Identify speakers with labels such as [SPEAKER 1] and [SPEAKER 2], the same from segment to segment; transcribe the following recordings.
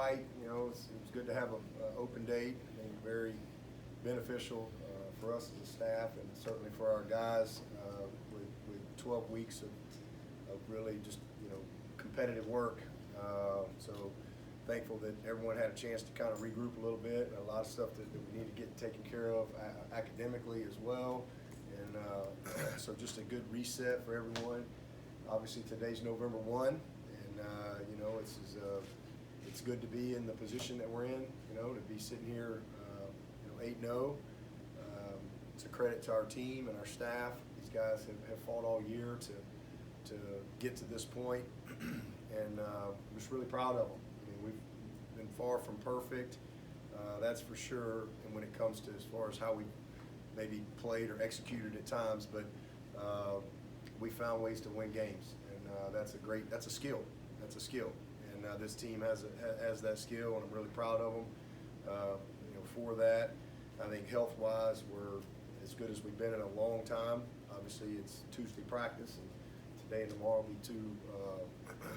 [SPEAKER 1] fight. You know, it was good to have an open date. I think very beneficial for us as a staff, and certainly for our guys with 12 weeks of really just, you know, competitive work. So thankful that everyone had a chance to kind of regroup a little bit. A lot of stuff that we need to get taken care of academically as well. And so just a good reset for everyone. Obviously today's November 1, and you know, it's good to be in the position that we're in, you know, to be sitting here, you know, 8-0. It's a credit to our team and our staff. These guys have fought all year to get to this point, and I'm just really proud of them. I mean, we've been far from perfect, that's for sure, and when it comes to as far as how we maybe played or executed at times, but we found ways to win games, and that's a skill. That's a skill, and this team has that skill, and I'm really proud of them. You know, for that, I think health-wise, we're as good as we've been in a long time. Obviously, it's Tuesday practice, and today and tomorrow will be two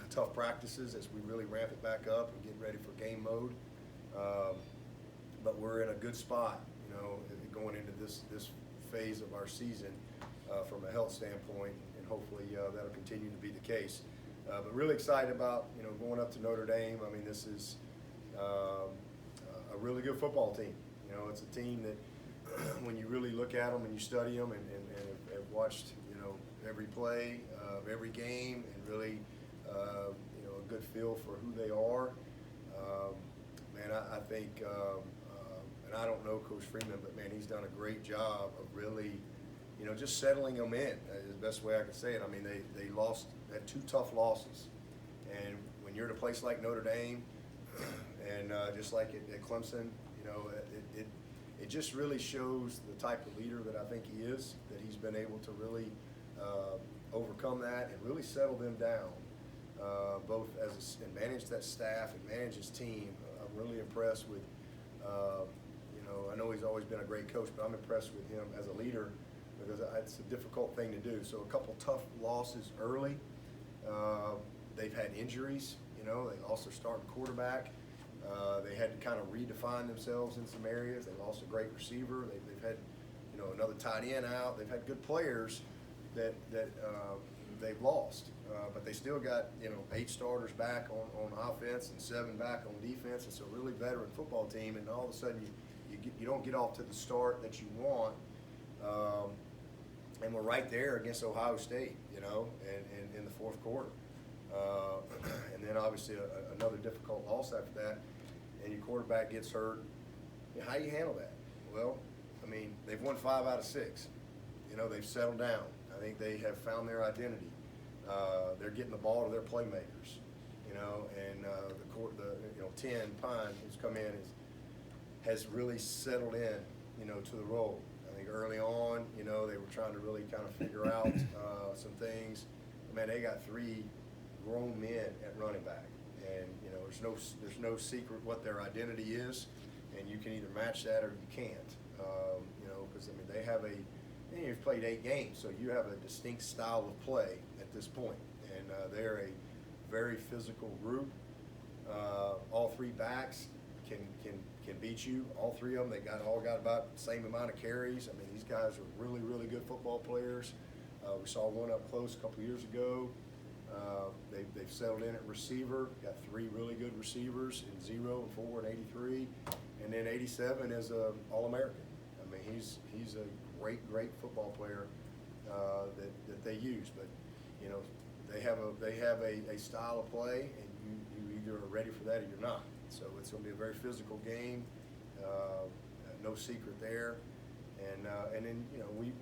[SPEAKER 1] tough practices as we really ramp it back up and get ready for game mode. But we're in a good spot, you know, going into this phase of our season from a health standpoint, and hopefully that'll continue to be the case. But really excited about, you know, going up to Notre Dame. I mean, this is a really good football team. You know, it's a team that when you really look at them and you study them and have watched, you know, every play of every game, and really, you know, a good feel for who they are. Man, I think, and I don't know Coach Freeman, but man, he's done a great job of really, you know, just settling them in is the best way I can say it. I mean, they had 2 tough losses, and when you're at a place like Notre Dame, and just like at Clemson, you know, it just really shows the type of leader that I think he is, that he's been able to really overcome that and really settle them down, both and manage that staff and manage his team. I'm really impressed with, you know, I know he's always been a great coach, but I'm impressed with him as a leader, because it's a difficult thing to do. So a couple tough losses early. They've had injuries, you know, they lost their starting quarterback. They had to kind of redefine themselves in some areas. They lost a great receiver. They've had, you know, another tight end out. They've had good players that they've lost, but they still got, you know, 8 starters back on offense and 7 back on defense. It's a really veteran football team, and all of a sudden you don't get off to the start that you want. And we're right there against Ohio State, you know, and in the 4th quarter. And then obviously another difficult loss after that, and your quarterback gets hurt. You know, how do you handle that? Well, I mean, they've won 5 out of 6. You know, they've settled down. I think they have found their identity. They're getting the ball to their playmakers, you know, and you know, 10 Pine, who's come in, has really settled in, you know, to the role. I think early on, you know, they were trying to really kind of figure out some things. Man, they got 3 grown men at running back, and you know, there's no secret what their identity is, and you can either match that or you can't. You know, because I mean, they have you've played 8 games, so you have a distinct style of play at this point, and they're a very physical group. All 3 backs can beat you. All 3 of them, they all got about the same amount of carries. I mean, these guys are really, really good football players. We saw one up close a couple years ago. They've settled in at receiver. Got 3 really good receivers in 0 and 4 and 83, and then 87 is a All-American. I mean, he's a great football player that they use. But you know, they have a style of play, and you either are ready for that or you're not. So it's going to be a very physical game. No secret there. And then, you know, we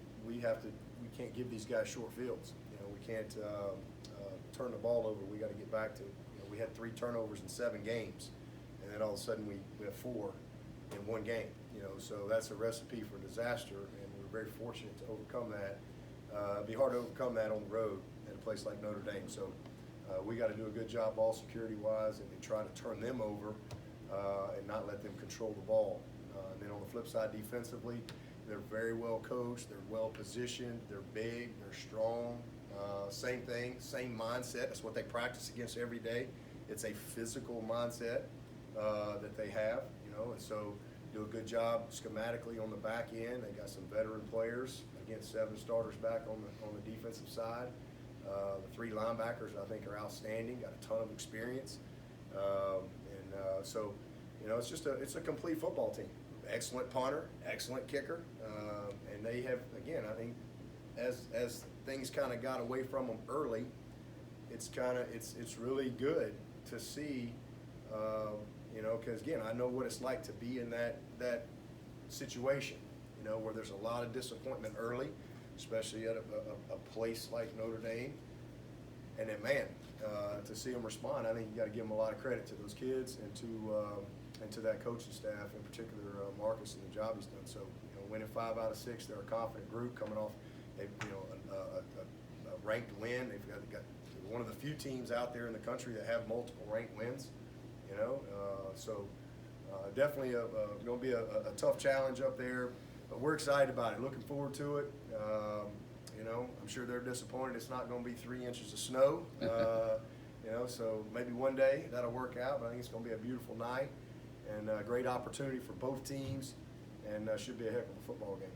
[SPEAKER 1] can't give these guys short fields. You know, we can't turn the ball over. We got to get back to, you know, we had 3 turnovers in 7 games, and then all of a sudden we have 4 in 1 game. You know, so that's a recipe for disaster, and we're very fortunate to overcome that. It'd be hard to overcome that on the road at a place like Notre Dame. So we got to do a good job ball security wise, and try to turn them over and not let them control the ball. And then on the flip side, defensively, they're very well coached, they're well positioned, they're big, they're strong. Same thing, same mindset. That's what they practice against every day. It's a physical mindset. that they have, and so do a good job schematically on the back end. They got some veteran players, again, 7 starters back on the defensive side. The 3 linebackers I think are outstanding, got a ton of experience, so it's just it's a complete football team. Excellent punter, excellent kicker, and they have, again, I think as things kind of got away from them early, it's really good to see, because again, I know what it's like to be in that situation, where there's a lot of disappointment early, especially at a place like Notre Dame, and then to see them respond, I think you got to give them a lot of credit to those kids and to that coaching staff, in particular Marcus and the job he's done. So winning 5 out of 6, they're a confident group coming off a ranked win. They've got one of the few teams out there in the country that have multiple ranked wins. So definitely going to be a tough challenge up there, but we're excited about it. Looking forward to it. I'm sure they're disappointed it's not going to be 3 inches of snow. So maybe one day that'll work out, but I think it's going to be a beautiful night and a great opportunity for both teams, and should be a heck of a football game.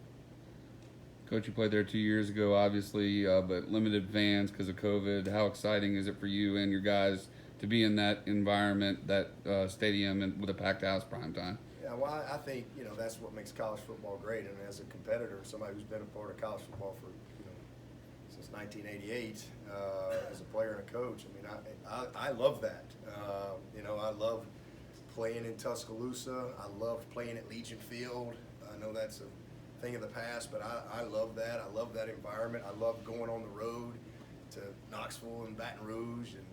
[SPEAKER 2] Coach, you played there 2 years ago, obviously, but limited fans because of COVID. How exciting is it for you and your guys to be in that environment, that stadium, and with a packed house prime time?
[SPEAKER 1] Yeah, well, I think that's what makes college football great. And as a competitor, somebody who's been a part of college football for since 1988, as a player and a coach, I love that. I love playing in Tuscaloosa. I love playing at Legion Field. I know that's a thing of the past, but I love that. I love that environment. I love going on the road to Knoxville and Baton Rouge and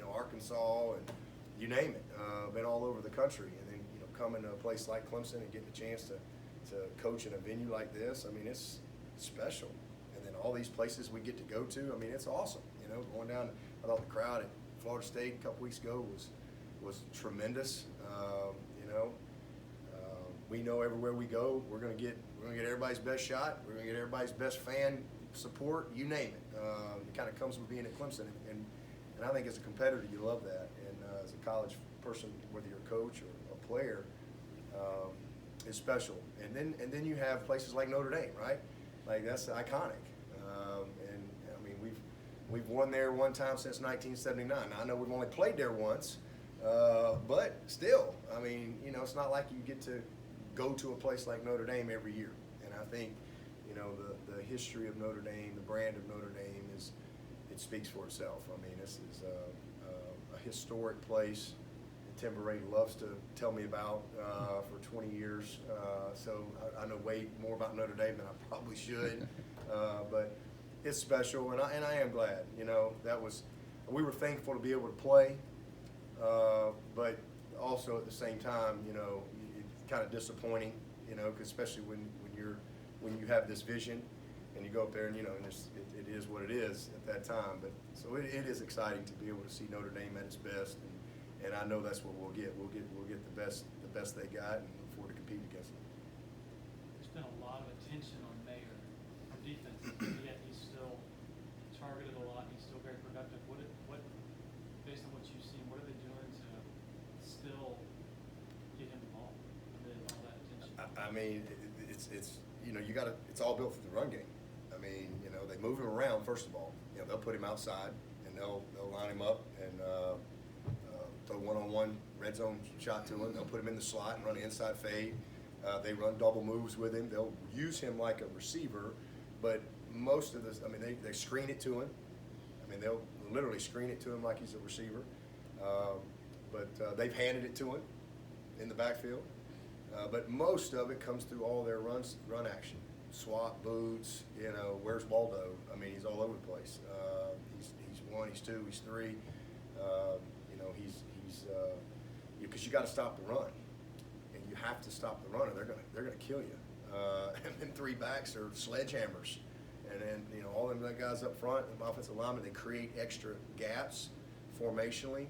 [SPEAKER 1] Arkansas and you name it. Been all over the country, and then coming to a place like Clemson and getting a chance to coach in a venue like this. It's special. And then all these places we get to go to. It's awesome. Going down. I thought the crowd at Florida State a couple weeks ago was tremendous. We know everywhere we go, we're going to get everybody's best shot. We're going to get everybody's best fan support. You name it. It kind of comes with being at Clemson, and I think as a competitor, you love that. And as a college person, whether you're a coach or a player, it's special. And then you have places like Notre Dame, right? Like that's iconic. We've won there one time since 1979. Now, I know we've only played there once, but still, it's not like you get to go to a place like Notre Dame every year. And I think, the history of Notre Dame, the brand of Notre Dame it speaks for itself. This is a historic place that Tim Berate loves to tell me about for 20 years. So I know way more about Notre Dame than I probably should, but it's special, and I am glad. We were thankful to be able to play, but also at the same time, it's kind of disappointing, cause especially when you have this vision and you go up there and it is what it is at that time. But so it is exciting to be able to see Notre Dame at its best, and I know that's what we'll get. We'll get the best they got, and look forward to competing against them.
[SPEAKER 3] There's been a lot of attention on Mayer for defense, yet he's still targeted a lot. He's still very productive. What based on what you've seen, what are they doing to still get him the ball amid all that attention?
[SPEAKER 1] It's all built for the run game. They move him around first of all. They'll put him outside and they'll line him up and throw one-on-one red zone shot to him. They'll put him in the slot and run an inside fade. They run double moves with him. They'll use him like a receiver, but most of this, they screen it to him. They'll literally screen it to him like he's a receiver. But they've handed it to him in the backfield. But most of it comes through all their run action. Swap, boots, where's Waldo? He's all over the place. He's 1, he's 2, he's 3. Because you got to stop the run, and you have to stop the run, or they're gonna kill you. And then 3 backs are sledgehammers, and then all them guys up front, the offensive linemen, they create extra gaps formationally.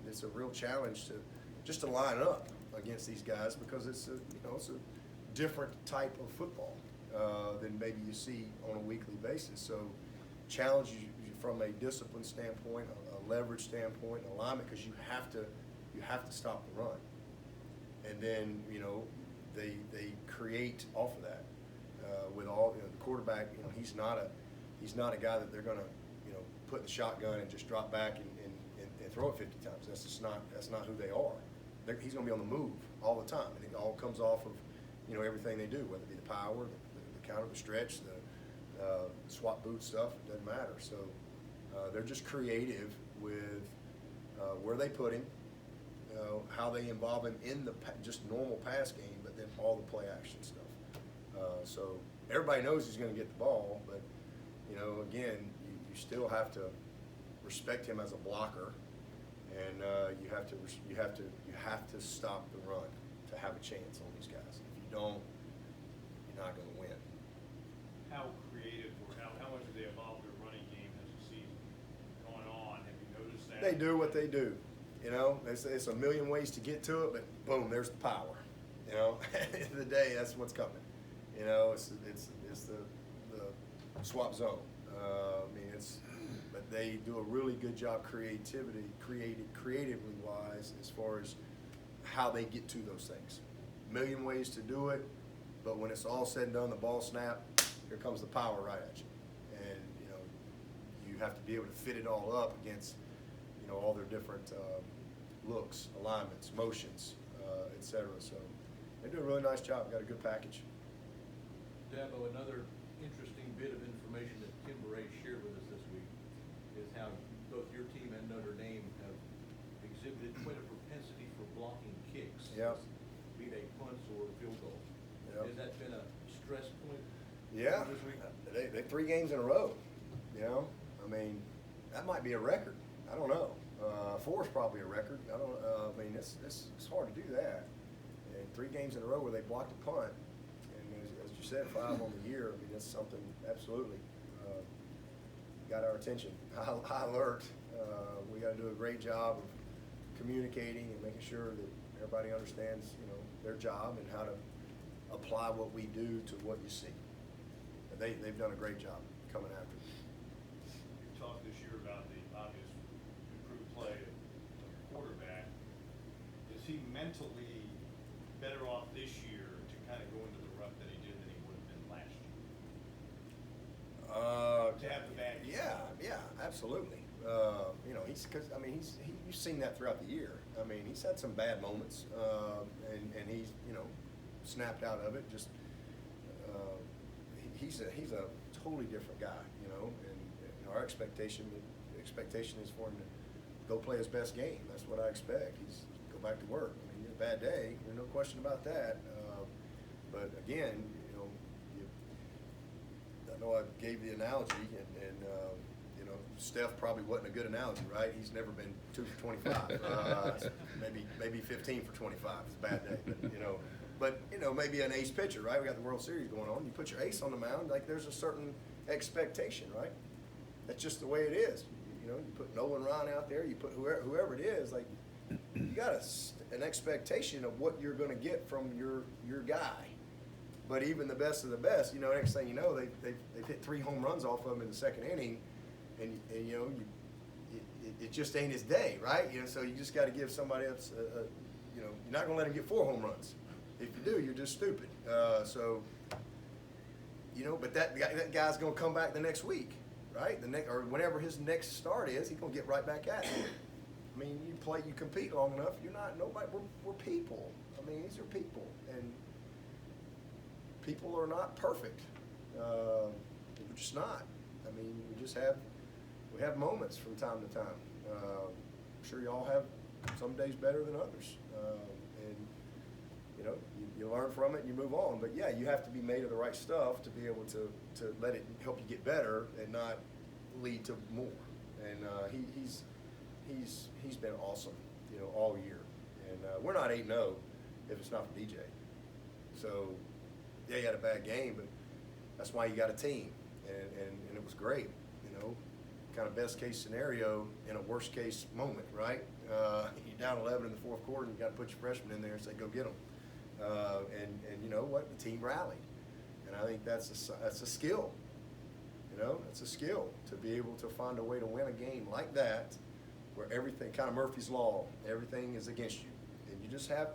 [SPEAKER 1] It's a real challenge to line up against these guys because it's a different type of football than maybe you see on a weekly basis. So challenge you from a discipline standpoint, a leverage standpoint, alignment, because you have to stop the run. and then, you know, they create off of that. With all, you know, the quarterback, you know, he's not a guy that they're going to, you know, put in the shotgun and just drop back and throw it 50 times. That's not who they are. He's going to be on the move all the time, and it all comes off of, you know, everything they do, whether it be the power, the counter, the stretch, the swap boot stuff. It doesn't matter. So they're just creative with where they put him, how they involve him in the just normal pass game, but then all the play action stuff. So everybody knows he's going to get the ball, but, you know, again, you still have to respect him as a blocker, and you have to stop the run to have a chance on these guys. If you don't, you're not going to win.
[SPEAKER 4] How creative or how much do they evolve their running game as the season going on? Have you noticed that?
[SPEAKER 1] They do what they do. You know, it's a million ways to get to it, but boom, there's the power. You know, at the end of the day, that's what's coming. You know, it's the swap zone. I mean, but they do a really good job creatively wise as far as how they get to those things. A million ways to do it, but when it's all said and done, the ball snap, here comes the power right at you. And, you know, you have to be able to fit it all up against, you know, all their different looks, alignments, motions, etc. So they do a really nice job. Got a good package.
[SPEAKER 5] Dabo, another interesting bit of information that Tim Bray shared with us this week is how both your team and Notre Dame have exhibited quite a propensity for blocking kicks.
[SPEAKER 1] Yep.
[SPEAKER 5] Be they punts or field goals.
[SPEAKER 1] Yep.
[SPEAKER 5] Has that been a stress point?
[SPEAKER 1] Yeah,
[SPEAKER 5] This week?
[SPEAKER 1] they 3 games in a row. You know, I mean, that might be a record. I don't know. 4 is probably a record. I don't. I mean, it's hard to do that. And 3 games in a row where they blocked a punt, and as you said, 5 on the year. I mean, that's something absolutely got our attention. High alert. We got to do a great job of communicating and making sure that everybody understands, you know, their job and how to apply what we do to what you see. They've done a great job coming after it.
[SPEAKER 4] You've talked this year about the obvious improved play of the quarterback. Is he mentally better off this year to kind of go into the rut than he did than he would have been last year? To have the bad game.
[SPEAKER 1] Yeah, absolutely. You know, you've seen that throughout the year. I mean, he's had some bad moments, and he's, you know, snapped out of it. Just he's a totally different guy, you know, and our expectation is for him to go play his best game. That's what I expect. He's go back to work. I mean, he had a bad day. There's no question about that. But again, you know, I know I gave the analogy, and you know, Steph probably wasn't a good analogy, right? He's never been 2 for 25. Maybe 15 for 25. It's a bad day, but you know. But, you know, maybe an ace pitcher, right? We got the World Series going on. You put your ace on the mound, like there's a certain expectation, right? That's just the way it is. You know, you put Nolan Ryan out there, you put whoever it is, like you got an expectation of what you're going to get from your guy. But even the best of the best, you know, next thing you know, they've hit 3 home runs off of him in the second inning, and you know, it just ain't his day, right? You know, so you just got to give somebody else, you know, you're not going to let him get 4 home runs. If you do, you're just stupid. So, you know, but that guy's going to come back the next week, right? Or whenever his next start is, he's going to get right back at you. I mean, you compete long enough. You're not nobody. We're people. I mean, these are people, and people are not perfect. We're just not. I mean, we have moments from time to time. I'm sure y'all have some days better than others, and you know, you learn from it and you move on. But yeah, you have to be made of the right stuff to be able to let it help you get better and not lead to more. And he's been awesome, you know, all year. And we're not 8-0 if it's not for DJ. So yeah, he had a bad game, but that's why you got a team, and it was great. You know, kind of best case scenario in a worst case moment, right? You're down 11 in the 4th quarter, and you got to put your freshman in there and say, go get them. And you know what? The team rallied, and I think that's a skill. You know, it's a skill to be able to find a way to win a game like that, where everything, kind of Murphy's Law, everything is against you. and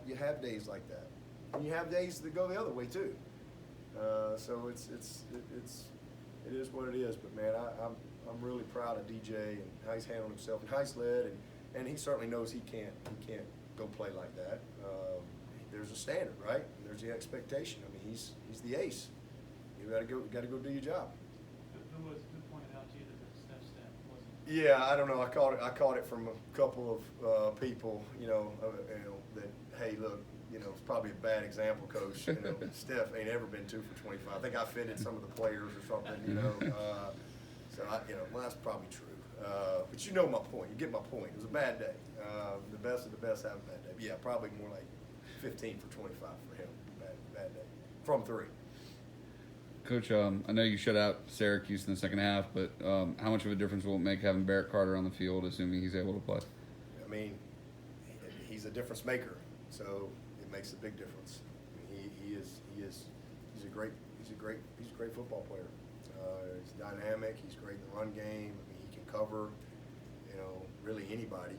[SPEAKER 1] you have days like that, and you have days that go the other way too. So it is what it is. But man, I'm really proud of DJ and how he's handled himself and how he's led, and he certainly knows he can't go play like that. There's a standard, right? And there's the expectation. I mean, he's the ace. You got to go do your job.
[SPEAKER 3] Who pointed out to you that the step wasn't?
[SPEAKER 1] Yeah, I don't know. I caught it from a couple of people. That hey, look, it's probably a bad example, coach. Steph ain't ever been 2 for 25. I think I offended some of the players or something. So well, that's probably true. But you know my point. You get my point. It was a bad day. The best of the best have a bad day. But yeah, probably more like 15 for 25 for him. Bad day from 3.
[SPEAKER 2] Coach, I know you shut out Syracuse in the second half, but how much of a difference will it make having Barrett Carter on the field, assuming he's able to play?
[SPEAKER 1] I mean, he's a difference maker, so it makes a big difference. I mean, he's a great football player. He's dynamic. He's great in the run game. I mean, he can cover, really anybody.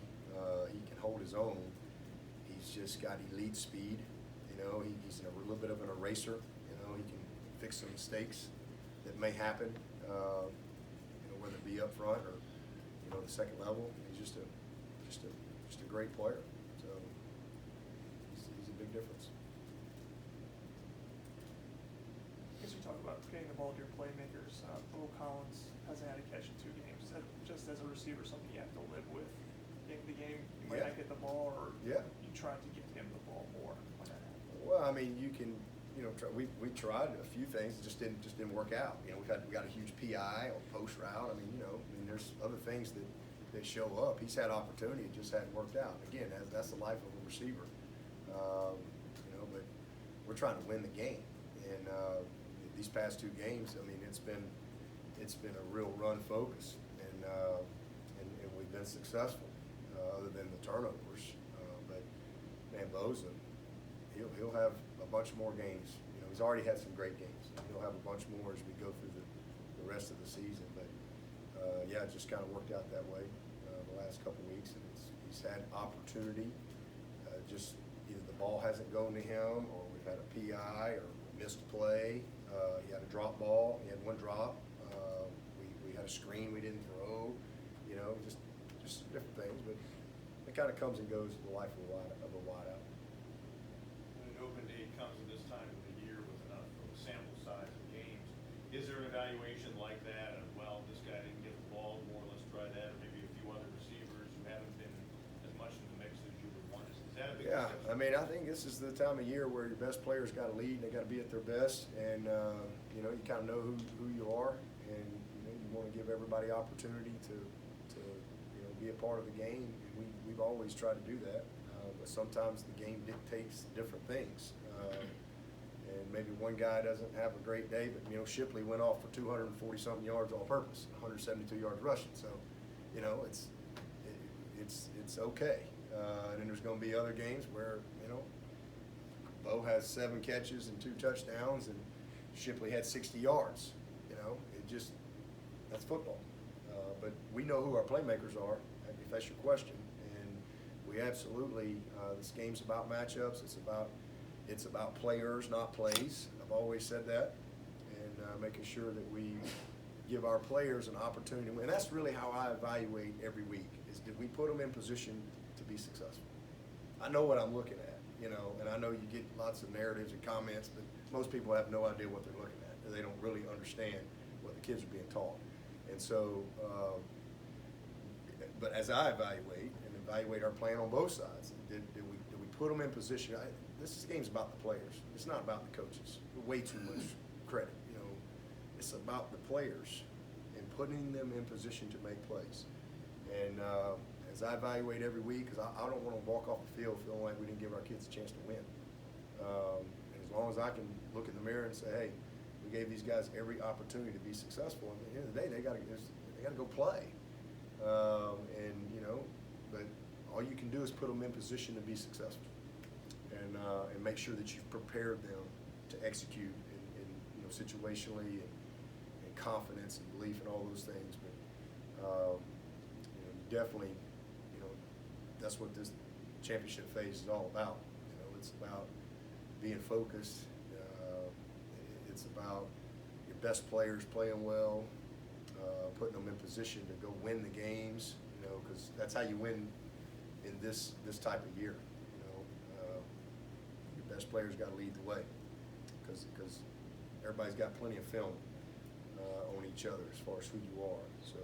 [SPEAKER 1] He can hold his own. He's just got elite speed. He's a little bit of an eraser. He can fix some mistakes that may happen. Whether it be up front or the second level. He's just a great player. So he's a big difference.
[SPEAKER 6] As you talk about getting the ball to your playmakers, Bo Collins hasn't had a catch in 2 games. Is that just as a receiver something you have to live with? Getting the game, you might not get the ball, or you trying to get him the ball more when that happens?
[SPEAKER 1] Well, I mean, you can. We tried a few things. It just didn't work out. We got a huge PI or post route. I mean, there's other things that show up. He's had opportunity. It just hadn't worked out. Again, that's the life of a receiver. But we're trying to win the game. And these past 2 games, I mean, it's been a real run focus, and we've been successful, other than the turnovers. But man, Boza, he'll have a bunch more games. He's already had some great games. He'll have a bunch more as we go through the rest of the season. But it just kind of worked out that way the last couple weeks, and he's had opportunity. Just either the ball hasn't gone to him, or we've had a PI, or missed a play. He had a drop ball. He had 1 drop. We had a screen we didn't throw. Just different things. But it kind of comes and goes in the life of a wideout.
[SPEAKER 4] When an open day comes at this time of the year with enough of a sample size of games, is there an evaluation like that of, well, this guy didn't get the ball more, let's try that, or maybe a few other receivers who haven't been as much in the mix as you would want? Is that a big discussion?
[SPEAKER 1] I mean, I think this is the time of year where your best players got to lead, and they got to be at their best, and you kind of know who you are, and you want to give everybody opportunity to be a part of the game. And we've always tried to do that, but sometimes the game dictates different things, and maybe one guy doesn't have a great day, but Shipley went off for 240-something yards on purpose, 172 yards rushing. So it's okay. And then there's going to be other games where Bo has 7 catches and 2 touchdowns, and Shipley had 60 yards. That's football. But we know who our playmakers are, if that's your question, and we absolutely. This game's about matchups. It's about players, not plays. I've always said that, and making sure that we give our players an opportunity. And that's really how I evaluate every week: is did we put them in position to be successful? I know what I'm looking at, and I know you get lots of narratives and comments, but most people have no idea what they're looking at, and they don't really understand what the kids are being taught. And so, but as I evaluate our plan on both sides, did we put them in position? This game's about the players. It's not about the coaches. Way too much credit. It's about the players and putting them in position to make plays. And as I evaluate every week, because I don't want to walk off the field feeling like we didn't give our kids a chance to win. And as long as I can look in the mirror and say, hey, we gave these guys every opportunity to be successful. And at the end of the day, they got to go play. But all you can do is put them in position to be successful, and make sure that you've prepared them to execute in situationally and confidence and belief and all those things. But definitely, that's what this championship phase is all about. It's about being focused. It's about your best players playing well, putting them in position to go win the games. Because that's how you win in this type of year. Your best players got to lead the way, because everybody's got plenty of film on each other as far as who you are. So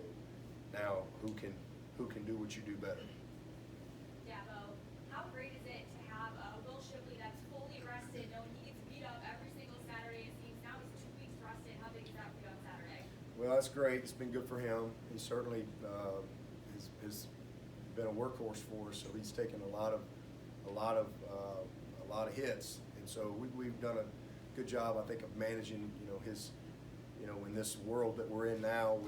[SPEAKER 1] now who can do what you do better.
[SPEAKER 7] Dabo, how great is it to have Will Shipley that's fully rested, knowing he gets beat up every single Saturday? It seems now he's 2 weeks rested. How big is that for you on Saturday?
[SPEAKER 1] Well, that's great. It's been good for him. He certainly has been a workhorse for us. So he's taken a lot of hits, and so we've done a good job, I think, of managing his in this world that we're in now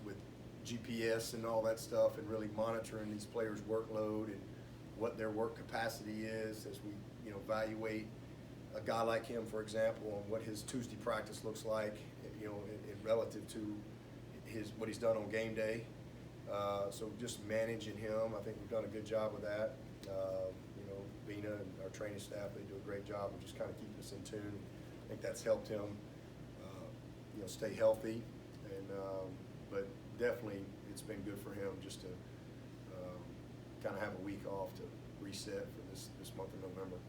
[SPEAKER 1] with GPS and all that stuff, and really monitoring these players' workload and what their work capacity is as we evaluate a guy like him, for example, on what his Tuesday practice looks like, in relative to what he's done on game day. So just managing him, I think we've done a good job with that. Bina and our training staff, they do a great job of just kind of keeping us in tune. I think that's helped him, stay healthy, and but definitely it's been good for him just to kind of have a week off to reset for this month of November.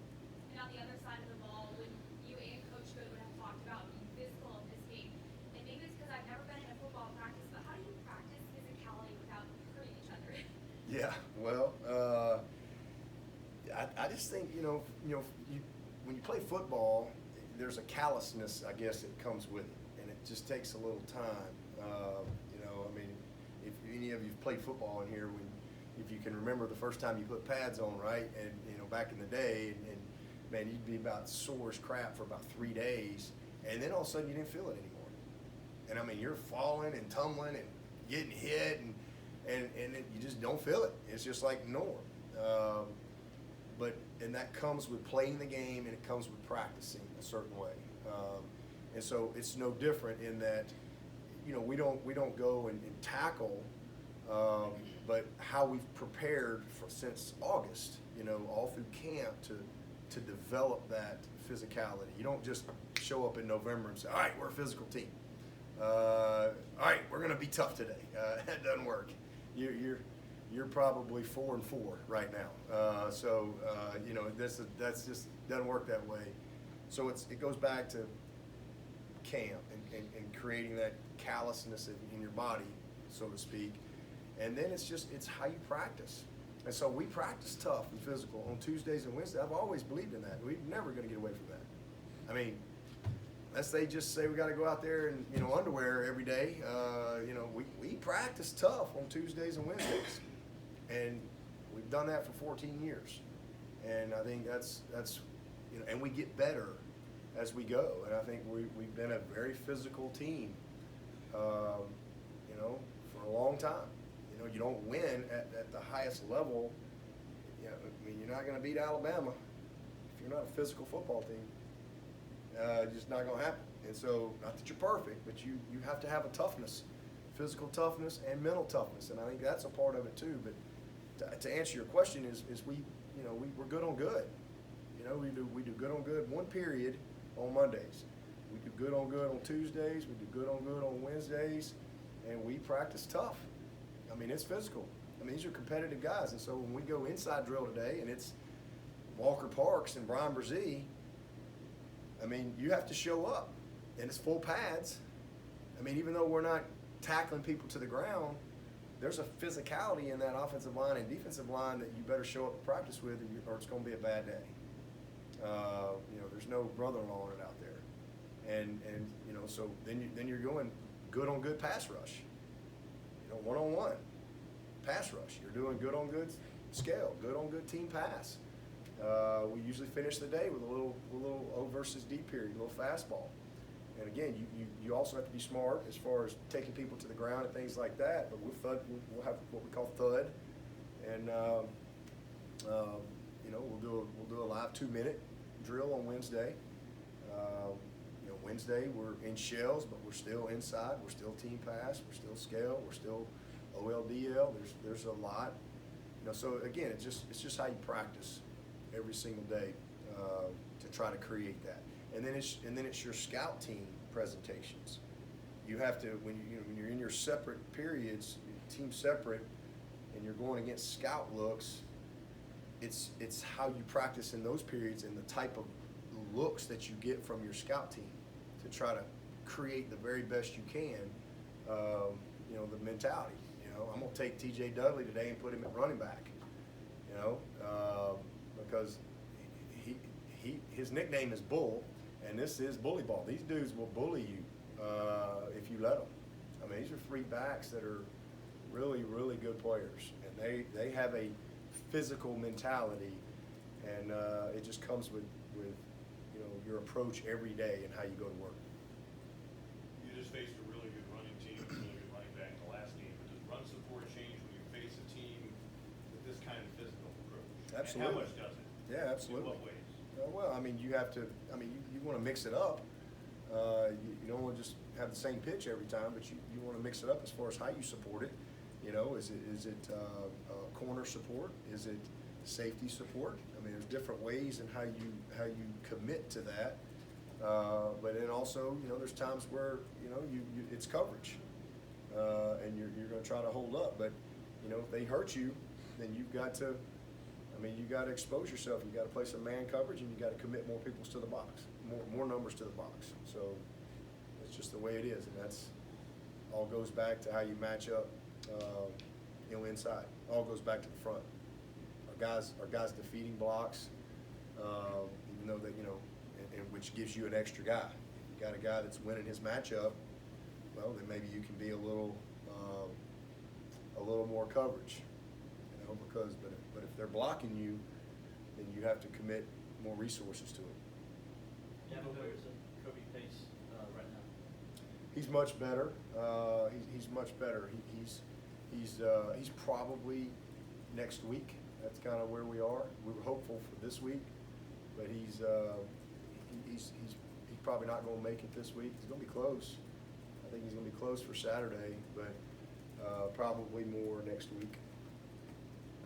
[SPEAKER 7] And on the other side of the ball, when you and Coach Goodwin have talked about being physical in this game, and maybe it's because I've never been in a football practice, but how do you practice physicality without hurting each other?
[SPEAKER 1] Yeah, well, I just think when you play football, there's a callousness, I guess, that comes with it, and it just takes a little time. I mean, if any of you've played football in here, if you can remember the first time you put pads on, right, and back in the day, and man, you'd be about sore as crap for about 3 days, and then all of a sudden you didn't feel it anymore. And I mean, you're falling and tumbling and getting hit, and you just don't feel it. It's just like norm. And that comes with playing the game, and it comes with practicing a certain way. And so it's no different in that, we don't go and tackle, but how we've prepared since August, all through camp to develop that physicality. You don't just show up in November and say, all right, we're a physical team. All right, we're going to be tough today. That doesn't work. You're probably 4-4 right now. That's just doesn't work that way. So it goes back to camp and creating that callousness in your body, so to speak. And then it's how you practice. And so we practice tough and physical on Tuesdays and Wednesdays. I've always believed in that. We're never going to get away from that. I mean, unless they just say we got to go out there in underwear every day. We practice tough on Tuesdays and Wednesdays, and we've done that for 14 years. And I think that's and we get better as we go. And I think we've been a very physical team, for a long time. You don't win at the highest level. I mean, you're not going to beat Alabama if you're not a physical football team. Just not going to happen. And so, not that you're perfect, but you have to have a toughness, physical toughness and mental toughness, and I think that's a part of it too. But to answer your question is we're good on good. We do good on good one period on Mondays. We do good on good on Tuesdays. We do good on good on Wednesdays, and we practice tough. I mean, it's physical. I mean, these are competitive guys, and so when we go inside drill today, and it's Walker Parks and Brian Brzee, I mean, you have to show up, and it's full pads. I mean, even though we're not tackling people to the ground, there's a physicality in that offensive line and defensive line that you better show up to practice with, or it's going to be a bad day. There's no brother-in-law in it out there, and so then you're going good on good pass rush. One-on-one pass rush. You're doing good on good scale, good on good team pass. We usually finish the day with a little O versus D period, a little fastball. And again, you also have to be smart as far as taking people to the ground and things like that. But we'll have what we call thud, and we'll do a live 2-minute drill on Wednesday. Wednesday we're in shells, but we're still inside. We're still team pass. We're still scale. We're still OLDL. There's a lot So again, it's just how you practice every single day to try to create that. And then it's your scout team presentations. You have to when you're in your separate periods, team separate, and you're going against scout looks. It's how you practice in those periods and the type of looks that you get from your scout team to try to create the very best you can. The mentality. I'm gonna take T.J. Dudley today and put him at running back. Because his nickname is Bull, and this is bully ball. These dudes will bully you if you let them. I mean, these are three backs that are really, really good players, and they have a physical mentality, and it just comes with your approach every day and how you go to work.
[SPEAKER 4] You just faced a really good running team, a really good running back in the last game. But does run support change when you face a team with this kind of physical approach?
[SPEAKER 1] Absolutely.
[SPEAKER 4] And how much does it?
[SPEAKER 1] Yeah, absolutely.
[SPEAKER 4] In what ways?
[SPEAKER 1] Well, I mean, you have to. I mean, you want to mix it up. You don't want to just have the same pitch every time, but you want to mix it up as far as how you support it. Is it corner support? Is it safety support? I mean, there's different ways in how you commit to that. But then also, there's times where it's coverage, and you're going to try to hold up. But if they hurt you, then you've got to. I mean, you got to expose yourself. You got to play some man coverage, and you got to commit more people to the box, more numbers to the box. So that's just the way it is, and that's all goes back to how you match up, inside. All goes back to the front. Our guys defeating blocks, even though they, and which gives you an extra guy. If you got a guy that's winning his matchup, well, then maybe you can be a little more coverage, because but if they're blocking you, then you have to commit more resources to it.
[SPEAKER 8] Dabo, where's Kobe Pace right now?
[SPEAKER 1] He's much better. He's much better. He's probably next week. That's kind of where we are. We were hopeful for this week, but he's probably not going to make it this week. He's going to be close. I think he's going to be close for Saturday, but probably more next week.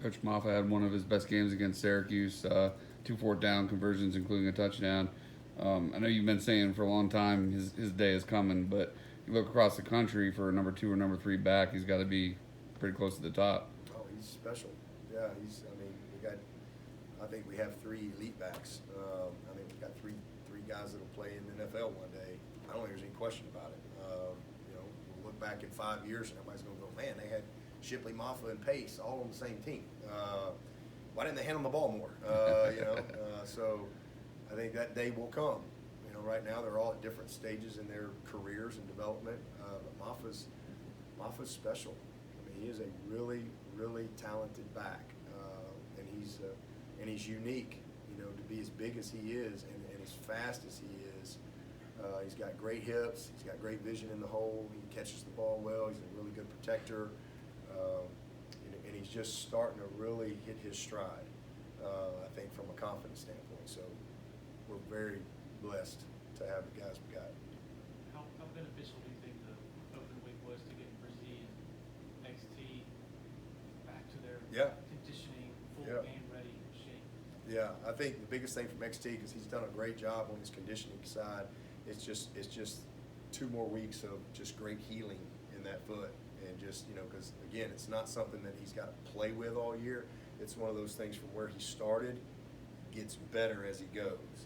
[SPEAKER 2] Coach Maffa had one of his best games against Syracuse, 2 4th down conversions, including a touchdown. I know you've been saying for a long time his day is coming, but you look across the country for a number 2 or number 3 back, he's got to be pretty close to the top.
[SPEAKER 1] Oh, he's special. Yeah, I think we have 3 elite backs. I think we've got three guys that'll play in the NFL one day. I don't think there's any question about it. We'll look back in 5 years and everybody's going to go, man, they had Shipley, Maffa, and Pace all on the same team. Why didn't they hand them the ball more? So I think that day will come. Right now they're all at different stages in their careers and development. But Maffa's special. I mean, he is a really, really talented back, and he's unique. To be as big as he is and as fast as he is. He's got great hips. He's got great vision in the hole. He catches the ball well. He's a really good protector. And he's just starting to really hit his stride, I think, from a confidence standpoint. So we're very blessed to have the guys we got.
[SPEAKER 3] How beneficial do you think the open week was to get Brzee and XT back to their conditioning, full game ready shape?
[SPEAKER 1] Yeah, I think the biggest thing from XT, because he's done a great job on his conditioning side, it's just 2 more weeks of just great healing in that foot. And just, because again, it's not something that he's got to play with all year. It's one of those things from where he started, gets better as he goes.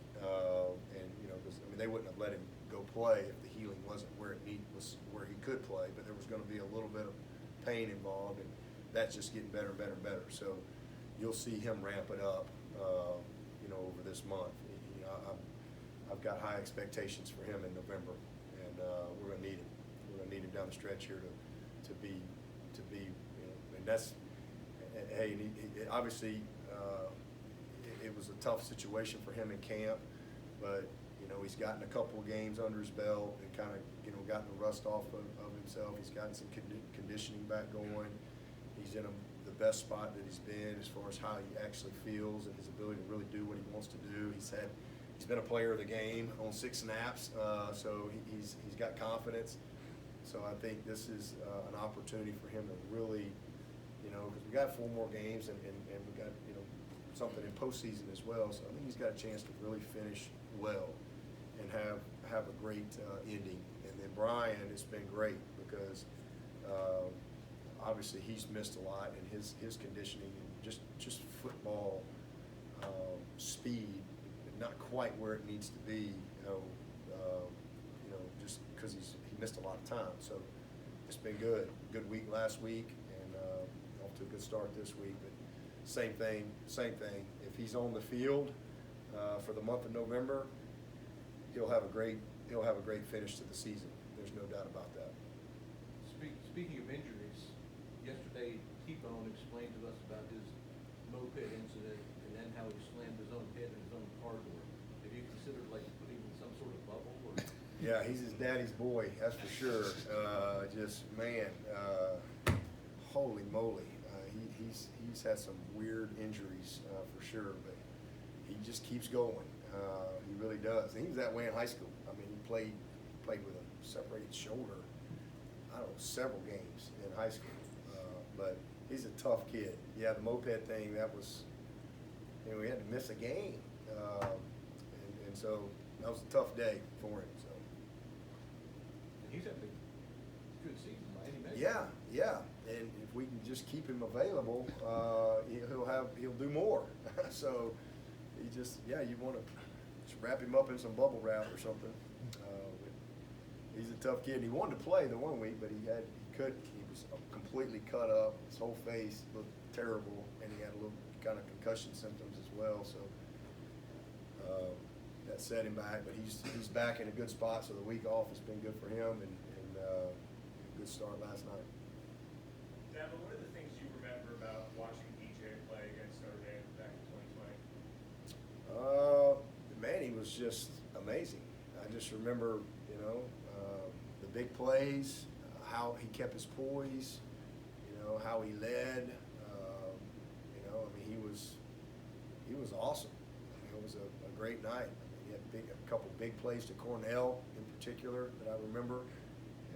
[SPEAKER 1] Because they wouldn't have let him go play if the healing wasn't where where he could play. But there was going to be a little bit of pain involved, and that's just getting better and better and better. So you'll see him ramp it up, over this month. I've got high expectations for him in November, and we're going to need him. We're going to need him down the stretch here to be, and that's, hey, and he obviously, it was a tough situation for him in camp, but, he's gotten a couple of games under his belt and kind of, gotten the rust off of himself. He's gotten some conditioning back going. He's in the best spot that he's been as far as how he actually feels and his ability to really do what he wants to do. He's been a player of the game on 6 snaps, so he's got confidence. So I think this is an opportunity for him to really you know, because we got 4 more games and we got, you know, something in postseason as well. So I think he's got a chance to really finish well and have a great ending. And then Brian, it's been great because obviously he's missed a lot, and his conditioning and just football speed, not quite where it needs to be, just because he missed a lot of time. So it's been good. Good week last week, and off to a good start this week. But same thing. If he's on the field for the month of November, he'll have a great finish to the season. There's no doubt about that.
[SPEAKER 5] Speaking of injuries, yesterday T-Bone explained to us about his moped incident and then how he slammed his own head in his own car door. Have you considered like putting him in some sort of bubble? Or?
[SPEAKER 1] Yeah, he's his daddy's boy, that's for sure. Holy moly, he's had some weird injuries for sure, but he just keeps going. He really does. And he was that way in high school. I mean, he played with a separated shoulder, I don't know, several games in high school. But he's a tough kid. Yeah, the moped thing, that was, you know, he had to miss a game. And so that was a tough day for him. So.
[SPEAKER 5] And he's having a good season by any measure.
[SPEAKER 1] Yeah. And if we can just keep him available, he'll do more. So you want to just wrap him up in some bubble wrap or something. He's a tough kid. He wanted to play the one week, but he couldn't. He was completely cut up. His whole face looked terrible, and he had a little kind of concussion symptoms as well. So that set him back. But he's back in a good spot. So the week off has been good for him, and a good start last night.
[SPEAKER 9] Dabo, what are the things you remember about watching DJ play against Notre Dame back in 2020?
[SPEAKER 1] Man, he was just amazing. I just remember, the big plays, how he kept his poise, how he led. He was awesome. I mean, it was a great night. I mean, he had a couple big plays to Cornell in particular that I remember,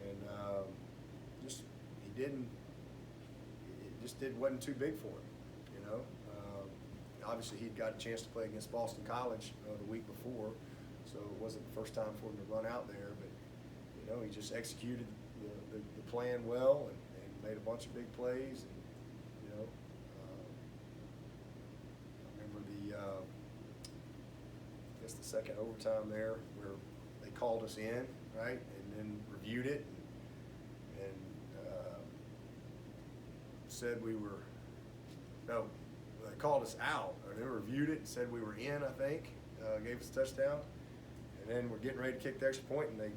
[SPEAKER 1] and wasn't too big for him, Obviously, he'd got a chance to play against Boston College the week before, so it wasn't the first time for him to run out there. But he just executed the plan well and made a bunch of big plays. And I remember the second overtime there where they called us in, right, and then reviewed it and said we were no. They called us out, or they reviewed it and said we were in, I think, gave us a touchdown. And then we're getting ready to kick the extra point, and they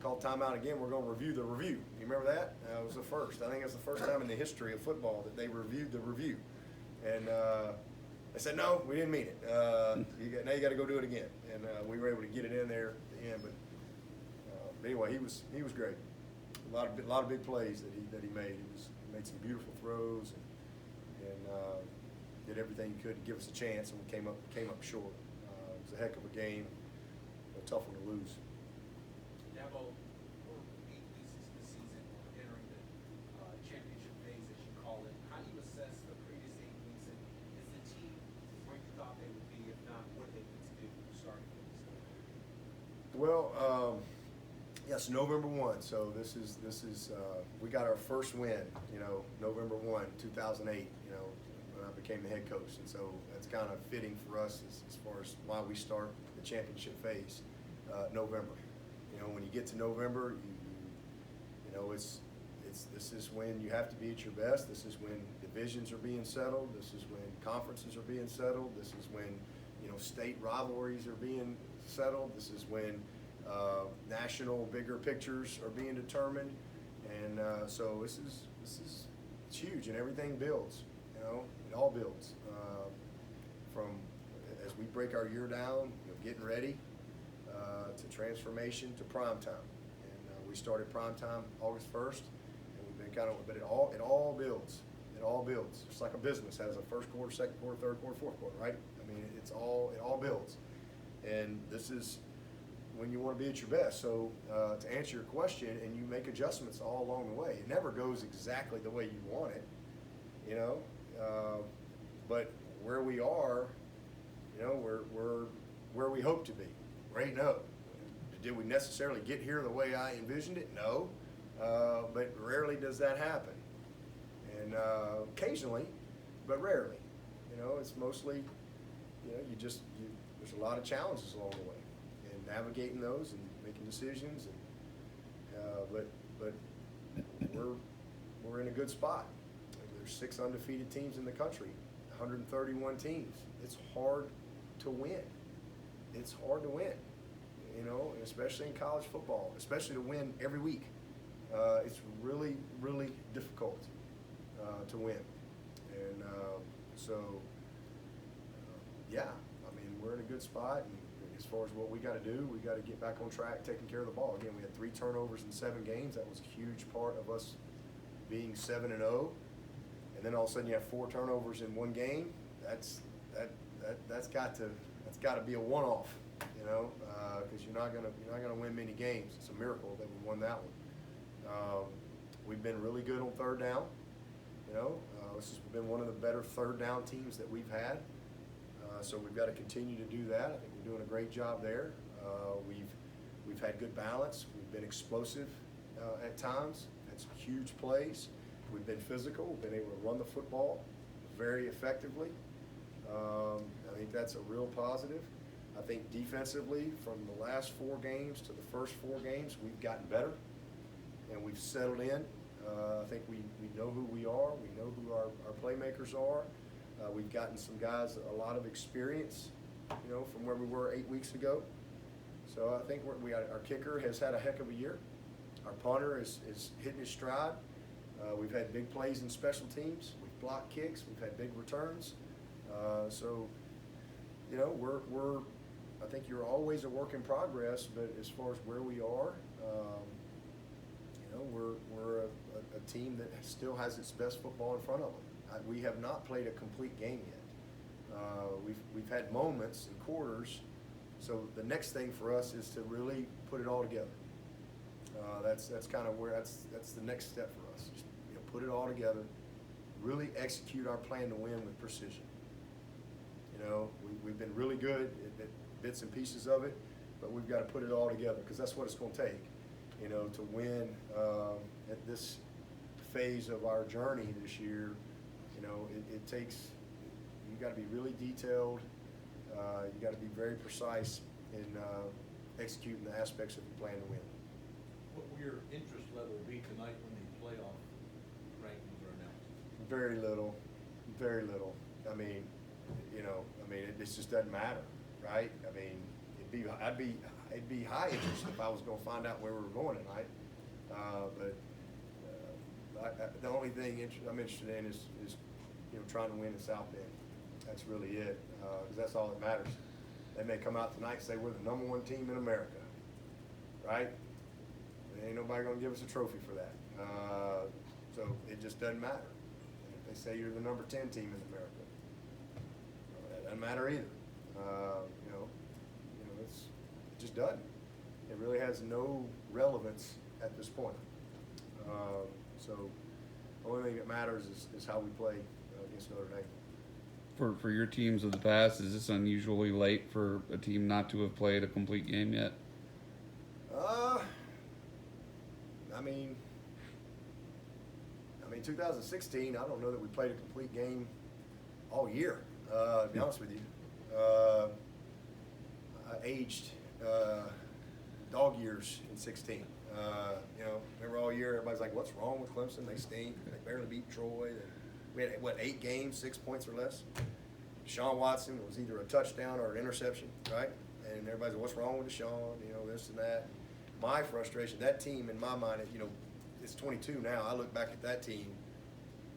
[SPEAKER 1] called timeout again. We're going to review the review. You remember that? It was the first. I think it was the first time in the history of football that they reviewed the review. And they said, no, we didn't mean it. Now you got to go do it again. And we were able to get it in there at the end. But anyway, he was great. A lot of big plays that he made. He made some beautiful throws and did everything he could to give us a chance, and we came up short. It was a heck of a game, a tough one to lose.
[SPEAKER 10] Dabo, we're 8 weeks into the season, we're entering the championship phase, as you call it. How do you assess the previous 8 weeks, and is the team where you thought they would be? If not, what do they need to do starting with this game?
[SPEAKER 1] Well, yes, November 1. So this is we got our first win, November 1, 2008, when I became the head coach. And so that's kind of fitting for us as far as why we start the championship phase, November. When you get to November, this is when you have to be at your best. This is when divisions are being settled. This is when conferences are being settled. This is when, state rivalries are being settled. This is when national bigger pictures are being determined. And so this is it's huge, and everything builds, it all builds. From as we break our year down, getting ready to transformation to prime time. And we started prime time August 1st, and we've been but it all builds. It all builds. It's like a business has a first quarter, second quarter, third quarter, fourth quarter, right? I mean, it all builds. And this is when you want to be at your best. So to answer your question, and you make adjustments all along the way. It never goes exactly the way you want it. you know, but where we are, you know, we're where we hope to be. Right now, did we necessarily get here the way I envisioned it? No, but rarely does that happen, and occasionally, but rarely. You know, it's mostly, you know, there's a lot of challenges along the way, and navigating those and making decisions, and but we're in a good spot. There's 6 undefeated teams in the country, 131 teams. It's hard to win. It's hard to win, you know, and especially in college football, especially to win every week. It's really, really difficult to win. And yeah, I mean, we're in a good spot. And as far as what we got to do, we got to get back on track, taking care of the ball. Again, we had 3 turnovers in 7 games. That was a huge part of us being 7-0. And then all of a sudden you have 4 turnovers in 1 game. That's got to be a one-off, you know, because you're not gonna win many games. It's a miracle that we won that one. We've been really good on 3rd down. You know, this has been one of the better 3rd down teams that we've had. So we've got to continue to do that. I think we're doing a great job there. We've had good balance. We've been explosive at times. Had some huge plays. We've been physical. We've been able to run the football very effectively. I think that's a real positive. I think defensively, from the last 4 games to the first 4 games, we've gotten better and we've settled in. I think we know who we are. We know who our playmakers are. We've gotten some guys a lot of experience, you know, from where we were 8 weeks ago. So I think our kicker has had a heck of a year. Our punter is hitting his stride. We've had big plays in special teams. We've blocked kicks. We've had big returns. So, you know, I think you're always a work in progress, but as far as where we are, you know, we're a team that still has its best football in front of them. We have not played a complete game yet. We've had moments and quarters. So the next thing for us is to really put it all together. That's kind of where that's the next step for us. Just, you know, put it all together, really execute our plan to win with precision. You know, we've been really good at bits and pieces of it, but we've got to put it all together because that's what it's going to take, you know, to win at this phase of our journey this year. You know, it takes, you got to be really detailed. You got to be very precise in executing the aspects of the plan to win.
[SPEAKER 5] What will your interest level be tonight when the playoff rankings are announced?
[SPEAKER 1] Very little, very little. I mean, you know, it just doesn't matter, right? I mean, it'd be high interest if I was going to find out where we were going tonight. The only thing I'm interested in is you know, trying to win in South Bend. That's really it, because that's all that matters. They may come out tonight and say we're the #1 team in America, right? There ain't nobody gonna give us a trophy for that. So it just doesn't matter. And if they say you're the #10 team in America, that doesn't matter either. You know, it just doesn't. It really has no relevance at this point. So the only thing that matters is how we play against Notre Dame.
[SPEAKER 2] For your teams of the past, is this unusually late for a team not to have played a complete game yet?
[SPEAKER 1] I mean, 2016, I don't know that we played a complete game all year, to be honest with you. I aged dog years in 16. You know, remember all year, everybody's like, what's wrong with Clemson? They stink. They barely beat Troy. We had, 8 games, 6 points or less. Deshaun Watson was either a touchdown or an interception, right? And everybody's like, what's wrong with Deshaun? You know, this and that. My frustration, that team, in my mind, you know, it's 22 now. I look back at that team,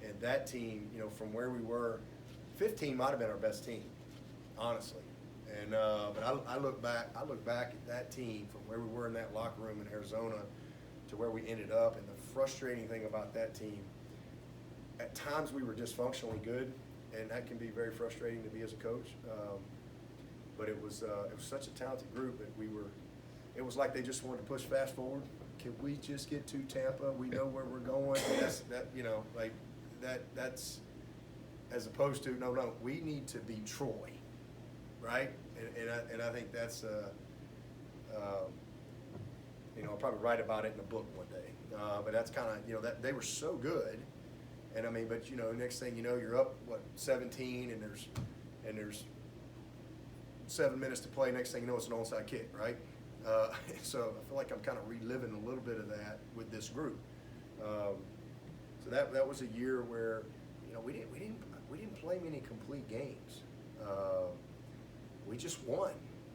[SPEAKER 1] and that team, you know, from where we were, 15 might have been our best team, honestly. And but I look back at that team from where we were in that locker room in Arizona to where we ended up. And the frustrating thing about that team, at times we were dysfunctionally good, and that can be very frustrating to be as a coach. But it was such a talented group that it was like they just wanted to push fast forward. Can we just get to Tampa? We know where we're going. That's as opposed to, no, we need to be Troy, right? And I think that's, I'll probably write about it in a book one day. But that's kind of, that they were so good. And I mean, but next thing you know, you're up, 17, and there's 7 minutes to play. Next thing you know, it's an onside kick, right? So I feel like I'm kind of reliving a little bit of that with this group. So that was a year where, we didn't play many complete games. We just won,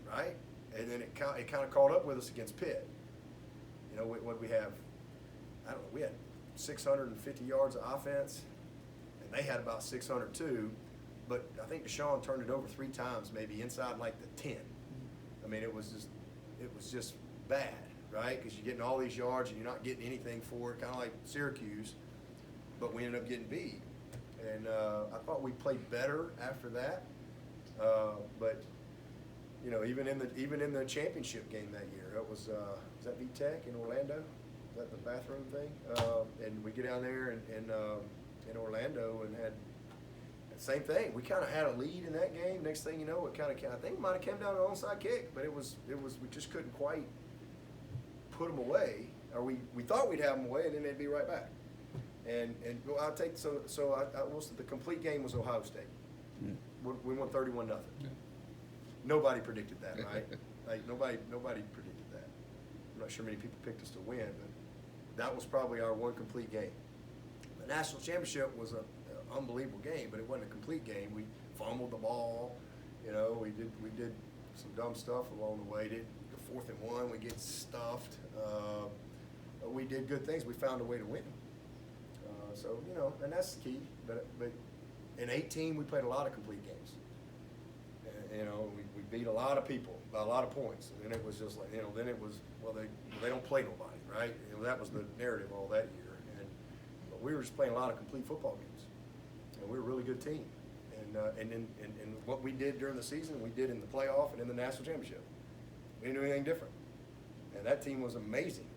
[SPEAKER 1] right? And then it kind of caught up with us against Pitt. What we have, I don't know, we had 650 yards of offense, and they had about 602, but I think Deshaun turned it over 3 times, maybe inside like the 10. I mean, it was just bad, right? Because you're getting all these yards and you're not getting anything for it, kind of like Syracuse, but we ended up getting beat. And I thought we played better after that, but even in the championship game that year, it was that VTech in Orlando? Is that the bathroom thing? And we get down there in Orlando and had the same thing. We kind of had a lead in that game. Next thing you know, I think it might have come down to an onside kick, but it was we just couldn't quite put them away, or we thought we'd have them away, and then they'd be right back. And I'll take the complete game was Ohio State. We won 31-0.
[SPEAKER 2] Yeah.
[SPEAKER 1] Nobody predicted that, right? Like nobody predicted that. I'm not sure many people picked us to win, but that was probably our one complete game. The national championship was an unbelievable game, but it wasn't a complete game. We fumbled the ball, we did some dumb stuff along the way. The 4th and 1, we get stuffed. We did good things. We found a way to win. So and that's the key. But in 18, we played a lot of complete games. We beat a lot of people by a lot of points, and it was just like, then it was, they don't play nobody, right? That was the narrative all that year, but we were just playing a lot of complete football games, and we were a really good team, and what we did during the season, we did in the playoff and in the national championship. We didn't do anything different, and that team was amazing.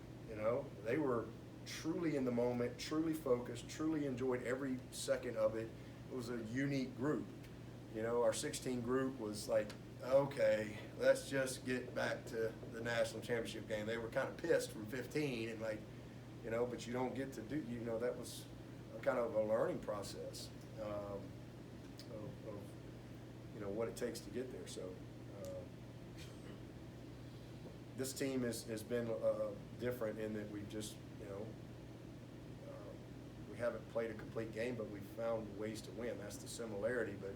[SPEAKER 1] They were truly in the moment, truly focused, truly enjoyed every second of it. It was a unique group. Our 16 group was like, okay, let's just get back to the national championship game. They were kind of pissed from 15 and but you don't get to do, that was a kind of a learning process of what it takes to get there. So this team has been different in that we've just, we haven't played a complete game, but we've found ways to win. That's the similarity, but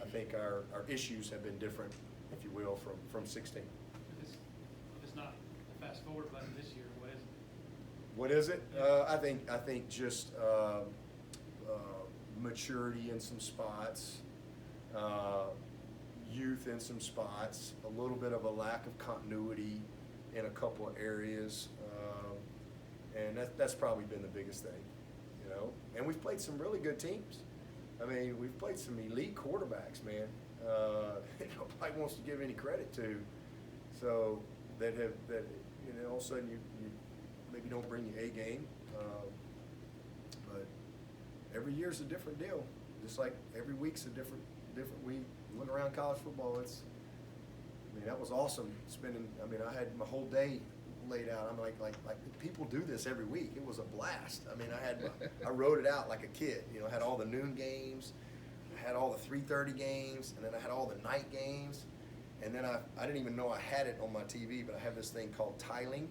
[SPEAKER 1] I think our issues have been different, if you will, from 16.
[SPEAKER 3] If it's not a fast forward button this year, what is it?
[SPEAKER 1] What is it? I think just maturity in some spots, youth in some spots, a little bit of a lack of continuity in a couple of areas, and that's probably been the biggest thing, And we've played some really good teams. I mean, we've played some elite quarterbacks, man. Nobody wants to give any credit to. So that all of a sudden you maybe don't bring your A game, but every year's a different deal. Just like every week's a different week. Look around college football. That was awesome. I had my whole day laid out. I'm like people do this every week. It was a blast. I wrote it out like a kid. I had all the noon games, I had all the 3:30 games, and then I had all the night games, and then I didn't even know I had it on my TV, but I have this thing called tiling,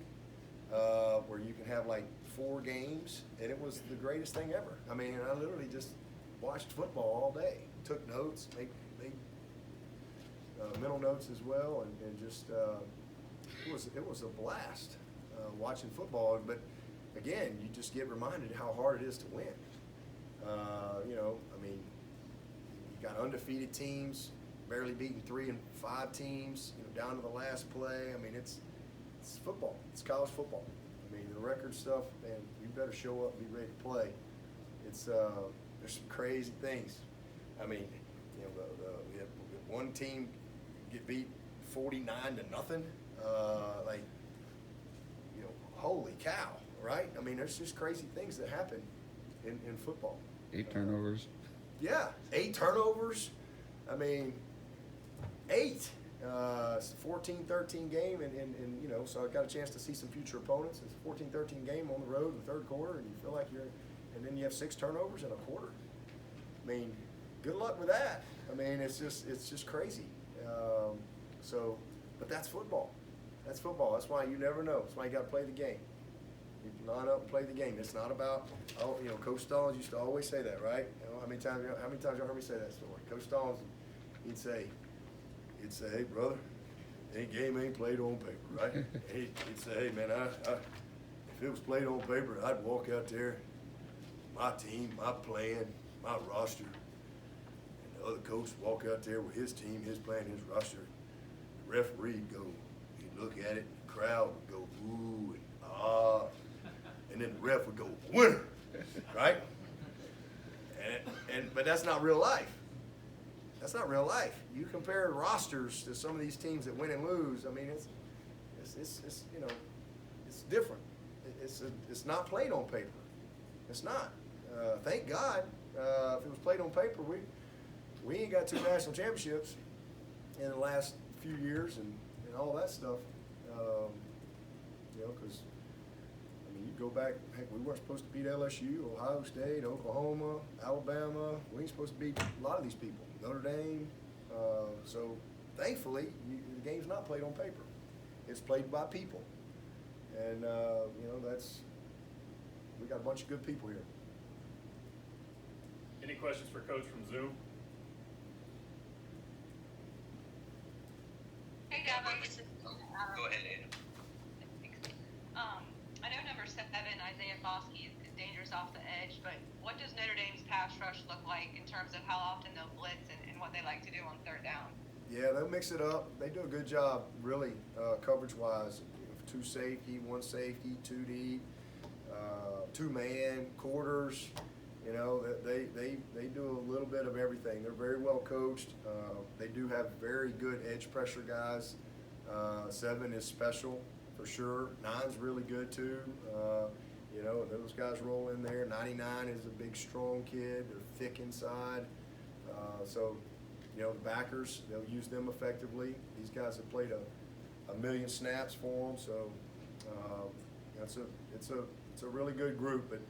[SPEAKER 1] where you can have like 4 games, and it was the greatest thing ever. I literally just watched football all day, took notes, made mental notes as well, and just. It was a blast watching football, but again, you just get reminded how hard it is to win. You got undefeated teams, barely beating 3 and 5 teams, down to the last play. It's football. It's college football. The record stuff, man, you better show up and be ready to play. It's there's some crazy things. We had one team get beat 49-0. Holy cow, right? There's just crazy things that happen in football.
[SPEAKER 2] 8 turnovers.
[SPEAKER 1] Yeah, 8 turnovers. I mean, 8. It's a 14-13 game, and you know, so I got a chance to see some future opponents. It's a 14-13 game on the road in the third quarter, and you feel like and then you have 6 turnovers in a quarter. I mean, good luck with that. I mean, it's just crazy. But that's football. That's football. That's why you never know. That's why you got to play the game. You line up and play the game. It's not about, you know, Coach Stallings used to always say that, right? You know, how many times y'all heard me say that story? Coach Stallings, he'd say, hey, brother, game ain't played on paper, right? He'd say, hey, man, if it was played on paper, I'd walk out there, my team, my plan, my roster, and the other coach would walk out there with his team, his plan, his roster. The referee'd go, he'd look at it, the crowd would go, ooh, and ah, and then the ref would go, winner, right? But that's not real life. That's not real life. You compare rosters to some of these teams that win and lose. I mean, it's you know, it's different. It's not played on paper. It's not. Thank God. If it was played on paper, we ain't got 2 national championships in the last few years and all that stuff. You know, because I mean, you go back. Heck, we weren't supposed to beat LSU, Ohio State, Oklahoma, Alabama. We ain't supposed to beat a lot of these people. Notre Dame. So thankfully, the game's not played on paper. It's played by people, and you know, we got a bunch of good people here.
[SPEAKER 9] Any questions for Coach from Zoom?
[SPEAKER 11] Hey, Dabo, this is
[SPEAKER 12] Go ahead, Anna.
[SPEAKER 11] I know number 7, Isaiah Foskey, is dangerous off the edge, but what does Notre Dame's pass rush look like in terms of how often they'll blitz and what they like to do on 3rd down?
[SPEAKER 1] Yeah, they'll mix it up. They do a good job, really, coverage-wise. 2 safety, 1 safety, 2 deep, 2-man, quarters. You know, they do a little bit of everything. They're very well coached. They do have very good edge pressure guys. 7 is special for sure. 9's really good too. You know, those guys roll in there. 99 is a big, strong kid. They're thick inside. So, you know, the backers, they'll use them effectively. These guys have played a million snaps for them. So, it's a really good group, but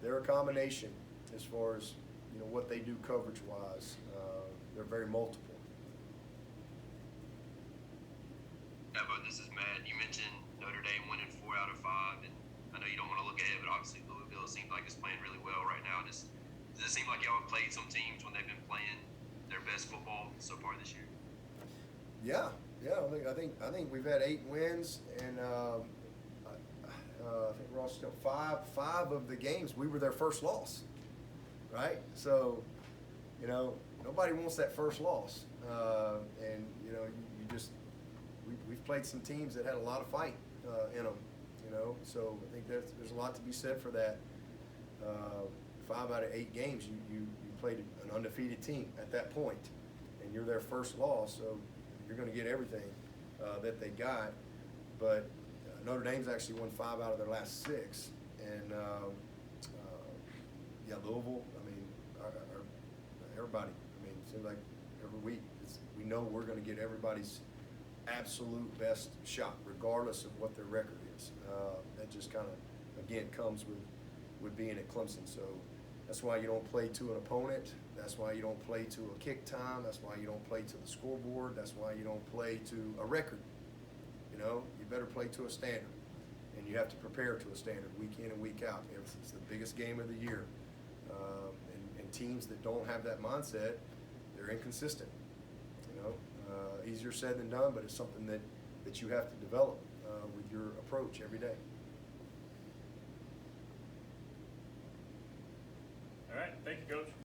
[SPEAKER 1] they're a combination as far as, you know, what they do coverage-wise. They're very multiple.
[SPEAKER 12] Dabo, this is Matt. You mentioned Notre Dame winning 4 out of 5, and I know you don't want to look ahead, but obviously Louisville seems like it's playing really well right now. Does it seem like y'all have played some teams when they've been playing their best football so far this year?
[SPEAKER 1] Yeah. I think we've had 8 wins, and I think Ross, 5 of the games we were their first loss, right? So, you know, nobody wants that first loss, and you know, we've played some teams that had a lot of fight in them, you know. So I think there's a lot to be said for that. 5 out of 8 games, you played an undefeated team at that point, and you're their first loss, so you're going to get everything that they got. But Notre Dame's actually won 5 out of their last 6, and yeah, Louisville. I mean, everybody. I mean, it seems like every week we know we're going to get everybody's absolute best shot, regardless of what their record is. That just kind of, again, comes with being at Clemson. So that's why you don't play to an opponent. That's why you don't play to a kick time. That's why you don't play to the scoreboard. That's why you don't play to a record. You know, you better play to a standard, and you have to prepare to a standard week in and week out. It's the biggest game of the year, and teams that don't have that mindset, they're inconsistent. You know, easier said than done, but it's something that you have to develop with your approach every day.
[SPEAKER 9] All right, thank you, Coach.